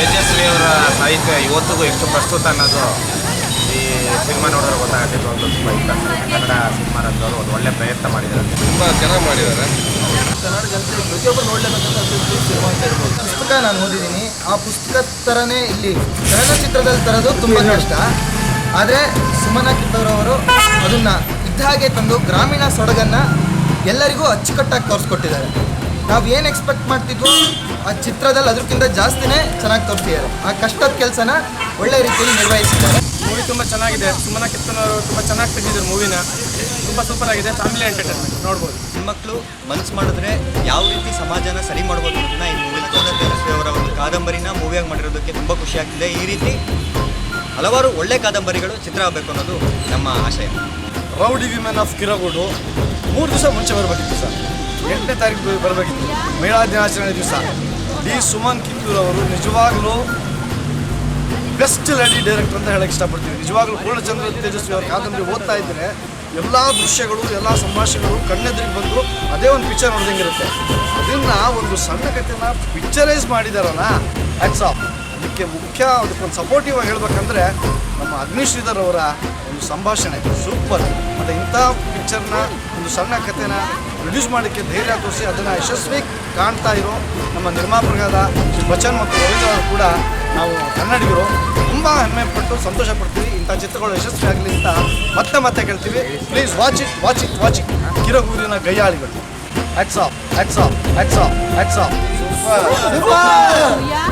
ತೇಜಸ್ವಿ ಅವರ ಸಾಹಿತ್ಯ ಇವತ್ತಿಗೂ ಎಷ್ಟು ಪ್ರಸ್ತುತ ಅನ್ನೋದು ಈ ಸಿನಿಮಾ ನೋಡಿದ್ರೆ ಗೊತ್ತಾಗುತ್ತೆ. ಒಂದು ತುಂಬ ಇಷ್ಟ ಕನ್ನಡ ಸಿನಿಮಾ ರಂಗದವರು ಒಂದು ಒಳ್ಳೆ ಪ್ರಯತ್ನ ಮಾಡಿದ್ದಾರೆ, ತುಂಬ ಚೆನ್ನಾಗಿ ಮಾಡಿದ್ದಾರೆ. ಕನ್ನಡ ಜನತೆ ಪ್ರತಿಯೊಬ್ಬರು ನೋಡಲೇಬೇಕಂತ ಸಿನಿಮಾ ಅಂತ ಹೇಳ್ಬೋದು. ಪುಸ್ತಕ ನಾನು ಓದಿದ್ದೀನಿ, ಆ ಪುಸ್ತಕದ ಥರನೇ ಇಲ್ಲಿ ಚಲನಚಿತ್ರದಲ್ಲಿ ತರೋದು ತುಂಬ ಕಷ್ಟ. ಆದರೆ ಸುಮನ ಕಿತ್ತೂರವರು ಅದನ್ನು ಇದ್ದ ಹಾಗೆ ತಂದು ಗ್ರಾಮೀಣ ಸೊಗಡನ್ನು ಎಲ್ಲರಿಗೂ ಅಚ್ಚುಕಟ್ಟಾಗಿ ತೋರಿಸ್ಕೊಟ್ಟಿದ್ದಾರೆ. ನಾವು ಏನು ಎಕ್ಸ್ಪೆಕ್ಟ್ ಮಾಡ್ತಿದ್ವೋ ಆ ಚಿತ್ರದಲ್ಲಿ ಅದಕ್ಕಿಂತ ಜಾಸ್ತಿನೇ ಚೆನ್ನಾಗಿ ತೋರಿಸಿದ್ದಾರೆ. ಆ ಕಷ್ಟದ ಕೆಲಸನ ಒಳ್ಳೆ ರೀತಿಯಲ್ಲಿ ನಿರ್ವಹಿಸಿದ್ದಾರೆ. ಮೂವಿ ತುಂಬ ಚೆನ್ನಾಗಿದೆ. ಸುಮನ ಕಿತ್ತೂರವರು ತುಂಬ ಚೆನ್ನಾಗಿ ತೆಗೆದಿದ್ದಾರೆ ಮೂವಿನ. ತುಂಬ ಸೂಪರ್ ಆಗಿದೆ. ಫ್ಯಾಮಿಲಿ ಎಂಟರ್ಟೈನ್ಮೆಂಟ್ ನೋಡ್ಬೋದು. ಹೆಣ್ಮಕ್ಳು ಮನಸ್ಸು ಮಾಡಿದ್ರೆ ಯಾವ ರೀತಿ ಸಮಾಜನ ಸರಿ ಮಾಡ್ಬೋದು ಅನ್ನೋದನ್ನ ಈ ಮೂವಿ ತೇಜಸ್ವಿ ಅವರ ಒಂದು ಕಾದಂಬರಿನ ಮೂವಿಯಾಗಿ ಮಾಡಿರೋದಕ್ಕೆ ತುಂಬ ಖುಷಿ ಆಗ್ತಿದೆ. ಈ ರೀತಿ ಹಲವಾರು ಒಳ್ಳೆ ಕಾದಂಬರಿಗಳು ಚಿತ್ರ ಆಗಬೇಕು ಅನ್ನೋದು ನಮ್ಮ ಆಶಯ. ರೌಡಿ ವಿಮೆನ್ ಆಫ್ ಕಿರಗೋಡು 3 ದಿವಸ ಮುಂಚೆ ಬರಬೇಕಿತ್ತು ಸರ್. 8ನೇ ತಾರೀಕು ಬರಬೇಕಿತ್ತು, ಮಹಿಳಾ ದಿನಾಚರಣೆ ದಿವಸ. ಡಿ ಸುಮನ್ ಕಿತ್ತೂರ್ ಅವರು ನಿಜವಾಗ್ಲೂ ಬೆಸ್ಟ್ ಲೇಡಿ ಡೈರೆಕ್ಟರ್ ಅಂತ ಹೇಳಕ್ಕೆ ಇಷ್ಟಪಡ್ತೀನಿ. ನಿಜವಾಗ್ಲೂ ಪೂರ್ಣಚಂದ್ರ ತೇಜಸ್ವಿ ಅವ್ರ ಕಾದಂಬರಿ ಓದ್ತಾ ಇದ್ದರೆ ಎಲ್ಲ ದೃಶ್ಯಗಳು, ಎಲ್ಲ ಸಂಭಾಷಣೆಗಳು ಕಣ್ಣೆದುರಿಗೆ ಬಂದು ಅದೇ ಒಂದು ಪಿಕ್ಚರ್ ನೋಡ್ದಂಗಿರುತ್ತೆ. ಅದನ್ನು ಒಂದು ಸಣ್ಣ ಕಥೆನ ಪಿಕ್ಚರೈಸ್ ಮಾಡಿದಾರಲ್ಲ, ಹ್ಯಾಟ್ಸ್ ಆಫ್. ಅದಕ್ಕೆ ಮುಖ್ಯ, ಅದಕ್ಕೊಂದು ಸಪೋರ್ಟಿವ್ ಆಗಿ ಹೇಳ್ಬೇಕಂದ್ರೆ ನಮ್ಮ ಅಗ್ನಿಶ್ರೀಧರ್ ಅವರ ಒಂದು ಸಂಭಾಷಣೆ ಸೂಪರ್. ಮತ್ತು ಇಂಥ ಪಿಕ್ಚರ್ನ ಒಂದು ಸಣ್ಣ ಕಥೆನ ಪ್ರೊಡ್ಯೂಸ್ ಮಾಡೋಕ್ಕೆ ಧೈರ್ಯ ತೋರಿಸಿ ಅದನ್ನು ಯಶಸ್ವಿ ಕಾಣ್ತಾ ಇರೋ ನಮ್ಮ ನಿರ್ಮಾಪಕರಾದ ಶ್ರೀ ಬಚ್ಚನ್ ಮತ್ತು ರವೀಂದ್ರ ಅವರು ಕೂಡ ನಾವು ಕನ್ನಡಿಗರು ತುಂಬ ಹೆಮ್ಮೆ ಪಟ್ಟು ಸಂತೋಷ ಪಡ್ತೀವಿ. ಇಂಥ ಚಿತ್ರಗಳು ಯಶಸ್ವಿ ಆಗಲಿ ಅಂತ ಮತ್ತೆ ಕೇಳ್ತೀವಿ. Please watch it. ಕಿರಗೂರಿನ ಗಯ್ಯಾಳಿಗಳು. Hats off. ಸೂಪರ್.